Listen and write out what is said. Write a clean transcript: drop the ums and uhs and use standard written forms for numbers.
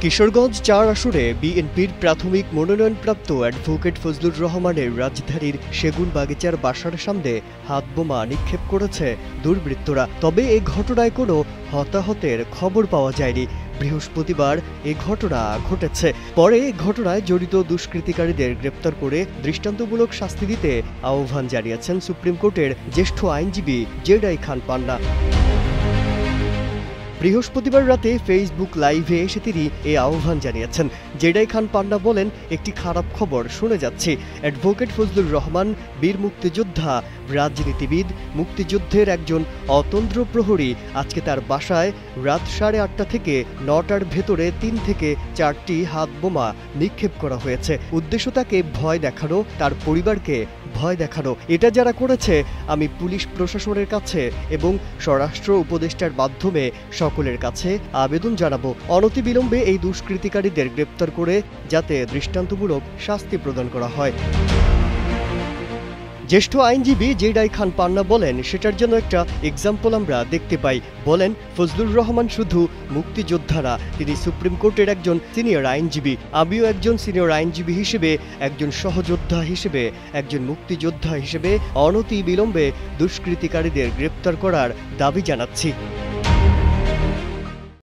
কিশোরগঞ্জ ৪ আসনে বিএনপির প্রাথমিক মনোনয়নপ্রাপ্ত অ্যাডভোকেট ফজলুর রহমানের রাজধানীর সেগুনবাগিচার বাসার সামনে হাতবোমা নিক্ষেপ করেছে দুর্বৃত্তরা। তবে এ ঘটনায় কোনো হতাহতের খবর পাওয়া যায়নি। বৃহস্পতিবার এ ঘটনা ঘটেছে। পরে ঘটনায় জড়িত দুষ্কৃতিকারীদের গ্রেপ্তার করে দৃষ্টান্তমূলক শাস্তি দিতে আহ্বান জানিয়েছেন সুপ্রিম কোর্টের জ্যেষ্ঠ আইনজীবী জেডাই খান পান্না। বৃহস্পতিবার রাতে ফেসবুক লাইভে এসে তিনি এই আহ্বান জানিয়েছেন। জেডাই খান পান্না বলেন, একটি খারাপ খবর শুনে যাচ্ছি। অ্যাডভোকেট ফজলুর রহমান বীর মুক্তিযোদ্ধা, রাজনীতিবিদ, মুক্তিযুদ্ধের একজন অতন্দ্র প্রহরী। আজকে তার বাসায় রাত 8:30 থেকে 9টার ভেতরে 3 থেকে 4টি হাতবোমা নিক্ষেপ করা হয়েছে। উদ্দেশ্য তাকে ভয় দেখানো, তার পরিবারকে ভয় দেখানো। এটা যারা করেছে, আমি পুলিশ প্রশাসনের কাছে এবং স্বরাষ্ট্র উপদেষ্টার মাধ্যমে সকলের কাছে আবেদন জানাবো, অনতিবিলম্বে এই দুষ্কৃতিকারীদের গ্রেপ্তার করে যাতে দৃষ্টান্তমূলক শাস্তি প্রদান করা হয়। জ্যেষ্ঠ আইনজীবী জেডাই খান পান্না বলেন, সেটার জন্য একটা এক্সাম্পল আমরা দেখতে পাই। বলেন, ফজলুর রহমান শুধু মুক্তিযোদ্ধা না, তিনি সুপ্রিম কোর্টের একজন সিনিয়র আইনজীবী। আমিও একজন সিনিয়র আইনজীবী হিসেবে, একজন সহযোদ্ধা হিসেবে, একজন মুক্তিযোদ্ধা হিসেবে অনতিবিলম্বে দুষ্কৃতিকারীদের গ্রেপ্তার করার দাবি জানাচ্ছি।